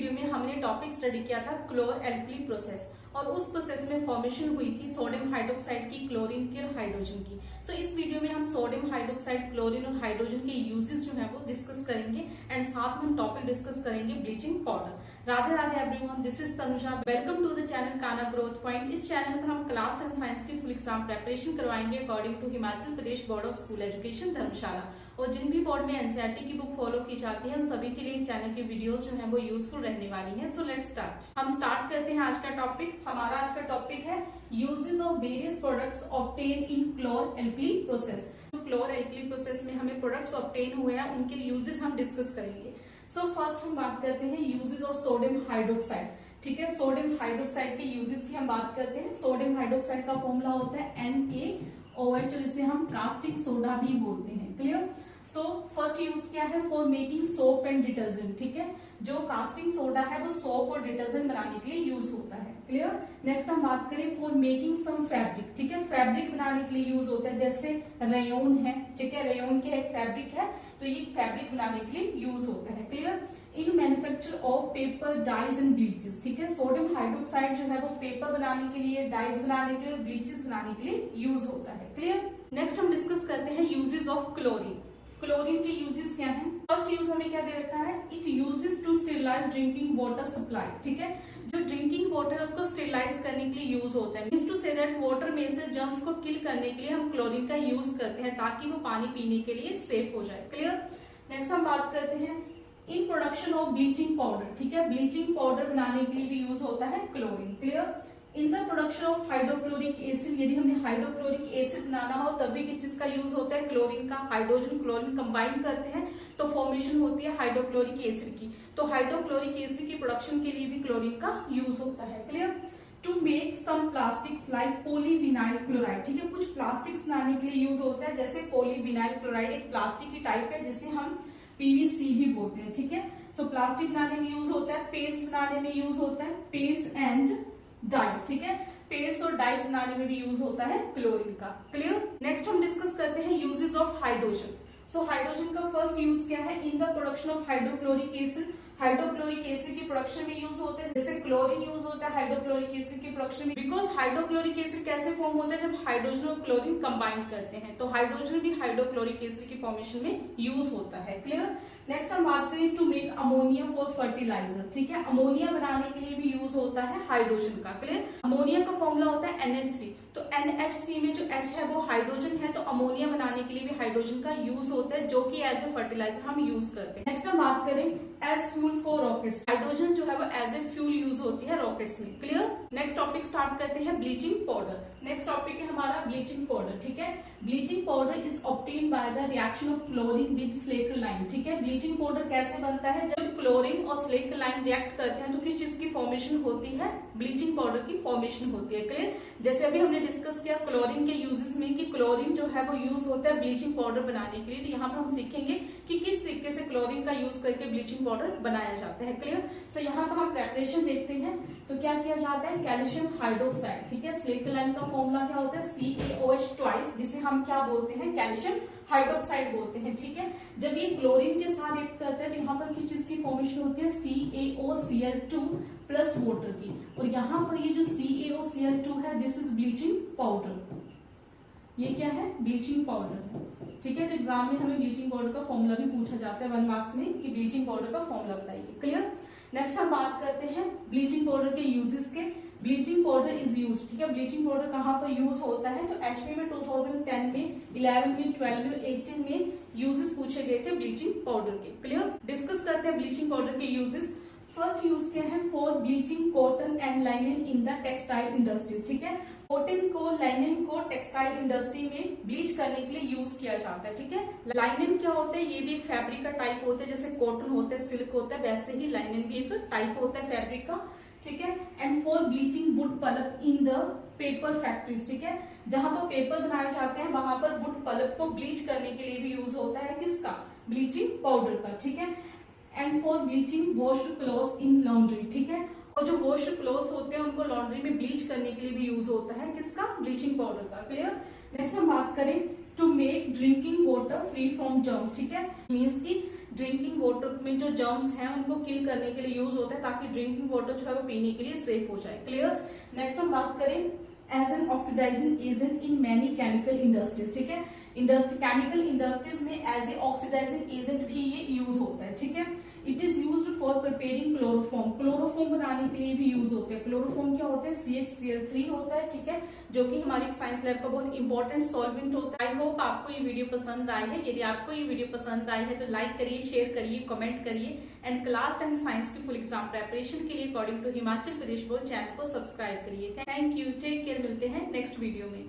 Video में हमने topic study किया था क्लोर एल्कली प्रोसेस और उस प्रोसेस में फॉर्मेशन हुई थी सोडियम हाइड्रोक्साइड की, क्लोरीन की और हाइड्रोजन की। सो इस वीडियो में हम सोडियम हाइड्रोक्साइड, क्लोरीन और हाइड्रोजन के यूजेस जो है वो डिस्कस करेंगे एंड साथ में हम टॉपिक डिस्कस करेंगे bleaching powder. Radhe Radhe everyone, this is Tanuja. Welcome to the channel Kana growth point. इस चैनल पर हम क्लास 10 साइंस की फुल एग्जाम प्रेपरेशन करवाएंगे according to Himachal Pradesh board of school education Dharamshala. और जिन भी बोर्ड में एनसीईआरटी की बुक फॉलो की जाती है उन सभी के लिए इस चैनल की वीडियोस जो है वो यूजफुल रहने वाली हैं। So let's start. हम स्टार्ट करते हैं आज का टॉपिक। हमारा आज का टॉपिक है uses of various products obtain in chlor alkali process. तो क्लोर एल्कली प्रोसेस में हमें प्रोडक्ट्स ऑब्टेन हुए हैं उनके यूजेस हम डिस्कस करेंगे। सो फर्स्ट हम बात करते हैं यूजेस ऑफ सोडियम हाइड्रोक्साइड। ठीक है, सोडियम हाइड्रोक्साइड के यूजेस की हम बात करते हैं। सोडियम हाइड्रोक्साइड का फॉर्मूला होता है NaOH, तो जिसे हम कास्टिक सोडा भी बोलते हैं। क्लियर। सो फर्स्ट यूज क्या है? For making soap and detergent. ठीक है, जो कास्टिंग सोडा है वो सोप और डिटर्जेंट बनाने के लिए यूज होता है। क्लियर। नेक्स्ट हम बात करें फॉर मेकिंग सम फैब्रिक। ठीक है, फैब्रिक बनाने के लिए यूज होता है, जैसे रेयोन है। ठीक है, रेयोन के एक फैब्रिक है तो ये फैब्रिक बनाने के लिए यूज होता है। Clear. In manufacture of paper, dyes and bleaches. ठीक है, सोडियम हाइड्रोक्साइड जो है वो पेपर बनाने के लिए, डाइज बनाने के लिए, ब्लीचेस बनाने के लिए यूज होता है। क्लियर। नेक्स्ट हम डिस्कस करते हैं यूजेस ऑफ क्लोरीन। क्लोरीन के यूजेस क्या हैं? फर्स्ट यूज हमें क्या दे रखा है? It uses to sterilize drinking water supply. ठीक है, जो ड्रिंकिंग वाटर है उसको स्टेरिलाइज करने के लिए यूज होता है। Means to say that water में से जर्म्स को किल करने के लिए हम क्लोरीन का यूज करते हैं ताकि वो पानी पीने के लिए सेफ हो जाए। क्लियर। नेक्स्ट हम बात करते हैं in production of bleaching powder. ठीक है, ब्लीचिंग पाउडर बनाने के लिए भी यूज होता है chlorine. Clear. In the production of hydrochloric acid, यदि हमने हाइड्रोक्लोरिक एसिड बनाना हो तब भी किस चीज का यूज होता है? क्लोरीन का। हाइड्रोजन क्लोरीन कंबाइन करते हैं तो फॉर्मेशन होती है हाइड्रोक्लोरिक एसिड की। तो हाइड्रोक्लोरिक एसिड की प्रोडक्शन के लिए भी क्लोरीन का यूज होता है। Clear. To make some plastics like polyvinyl chloride. ठीक है, कुछ प्लास्टिक्स बनाने के लिए यूज होता है, जैसे पॉलीविनाइल क्लोराइड एक प्लास्टिक की टाइप है जिसे हम PVC भी बोलते हैं। ठीक है, सो प्लास्टिक बनाने में यूज होता है, पेंट्स बनाने में यूज होता है, पेंट्स एंड डाइज। ठीक है, पेंट्स और डाइज बनाने में भी यूज होता है क्लोरीन का। क्लियर। नेक्स्ट हम डिस्कस करते हैं uses of hydrogen. So hydrogen का फर्स्ट यूज क्या है? In the production of hydrochloric acid. Hydrochloric acid की प्रोडक्शन में यूज होता है, जैसे क्लोरीन यूज होता है हाइड्रोक्लोरिक एसिड की प्रोडक्शन में। बिकॉज हाइड्रोक्लोरिक एसिड कैसे फॉर्म होता है? जब हाइड्रोजन और क्लोरीन कंबाइन करते हैं तो हाइड्रोजन भी हाइड्रोक्लोरिक एसिड की फॉर्मेशन में यूज होता है। क्लियर। नेक्स्ट हम बात करें to make ammonia for fertilizer. ठीक है, अमोनिया बनाने के लिए भी यूज होता है हाइड्रोजन का। क्लियर। अमोनिया का फॉर्मूला होता है NH3, तो NH3 में जो H है वो हाइड्रोजन है, तो अमोनिया बनाने के लिए भी हाइड्रोजन का यूज होता है जो कि एज ए फर्टिलाइजर हम यूज करते हैं। नेक्स्ट हम बात करें as fuel for rockets. Hydrogen जो है वो एज ए फ्यूल यूज होती है रॉकेट्स में। क्लियर। नेक्स्ट टॉपिक स्टार्ट करते हैं ब्लीचिंग पाउडर। नेक्स्ट टॉपिक है हमारा ब्लीचिंग पाउडर। ठीक है, bleaching powder is obtain by the reaction of chlorine with slaked lime. ठीक है, ब्लीचिंग पाउडर कैसे बनता है? जब क्लोरीन और स्लेक्टलाइन रिएक्ट करते हैं तो किस चीज की फॉर्मेशन होती है? ब्लीचिंग पाउडर की फॉर्मेशन होती है। क्लियर। जैसे अभी हमने डिस्कस किया क्लोरीन के यूजेस में कि क्लोरीन जो है वो यूज होता है ब्लीचिंग पाउडर बनाने के लिए, तो यहाँ पर हम सीखेंगे कि किस तरीके से क्लोरीन का यूज करके ब्लीचिंग पाउडर बनाया जाता है। क्लियर। सो यहाँ पर हम प्रेपरेशन देखते हैं तो क्या किया जाता है? Calcium hydroxide. ठीक है, स्लेक्टलाइन का फॉर्मूला क्या होता है? CaOH ट्वाइस, जिसे हम क्या बोलते हैं? कैल्शियम हाइड्रोक्साइड बोलते हैं। ठीक है, जब ये क्लोरीन के साथ रिएक्ट करते हैं तो यहाँ पर किस चीज की फॉर्मेशन होती है? CaOCl2 प्लस वाटर की। और यहाँ पर ये जो CaOCl2 है दिस इज ब्लीचिंग पाउडर। ये क्या है? ब्लीचिंग पाउडर है। ठीक है, तो एग्जाम में हमें ब्लीचिंग पाउडर का फॉर्मूला भी पूछा जाता है 1 मार्क्स में कि ब्लीचिंग पाउडर का फॉर्मूला बताइए। क्लियर। नेक्स्ट हम बात करते हैं ब्लीचिंग पाउडर के यूजेस के। Bleaching powder is use. ठीक है, ब्लीचिंग पाउडर कहाँ पर यूज होता है? तो HP में 2010 में, 11 में, 12 में, 18 में यूजेस पूछे गए थे ब्लीचिंग पाउडर के। क्लियर। डिस्कस करते हैं ब्लीचिंग पाउडर के यूजेस। फर्स्ट यूज क्या है? For bleaching cotton and linen in the textile industries. ठीक है, कॉटन को, लाइनिन को टेक्सटाइल इंडस्ट्री में ब्लीच करने के लिए यूज किया जाता है। ठीक है, लाइनिन क्या होता है? ये भी एक फैब्रिक का टाइप होता है, जैसे कॉटन होता है, सिल्क होता है, वैसे ही लाइनिन भी एक टाइप होता है फैब्रिक का। ठीक है, and for bleaching wood pulp in the paper factories. ठीक है, जहां पर पेपर बनाए जाते हैं वहां पर वुड पल्प को ब्लीच करने के लिए भी यूज होता है किसका? ब्लीचिंग पाउडर का। ठीक है, and for bleaching washed clothes in laundry. ठीक है, और जो वॉश्ड क्लोथ्स होते हैं उनको लॉन्ड्री में ब्लीच करने के लिए भी यूज होता है किसका? ब्लीचिंग पाउडर का। क्लियर। नेक्स्ट हम बात करें to make drinking water free from germs. ठीक है, मीन्स की ड्रिंकिंग वाटर में जो जर्म्स हैं उनको किल करने के लिए यूज होता है, ताकि ड्रिंकिंग वाटर जो है वो पीने के लिए सेफ हो जाए। क्लियर। नेक्स्ट हम बात करें as an oxidizing agent in many chemical industries. ठीक है, केमिकल इंडस्ट्रीज में एज ए ऑक्सीडाइजिंग एजेंट भी ये यूज होता है। ठीक है, it is used for preparing chloroform, chloroform बनाने के लिए भी यूज होते हैं। क्लोरोफॉर्म क्या होता है, CH Cl3 होता है। ठीक है, जो कि हमारी साइंस लैब का बहुत इंपॉर्टेंट सॉल्वेंट होता है। आई होप आपको ये वीडियो पसंद आई है। यदि आपको ये वीडियो पसंद आई है तो लाइक करिए, शेयर करिए, कमेंट करिए एंड क्लास 10 साइंस की फुल एग्जाम प्रेपरेशन के लिए according to Himachal Pradesh board channel को सब्सक्राइब करिए। थैंक यू, टेक केयर, मिलते हैं नेक्स्ट वीडियो में।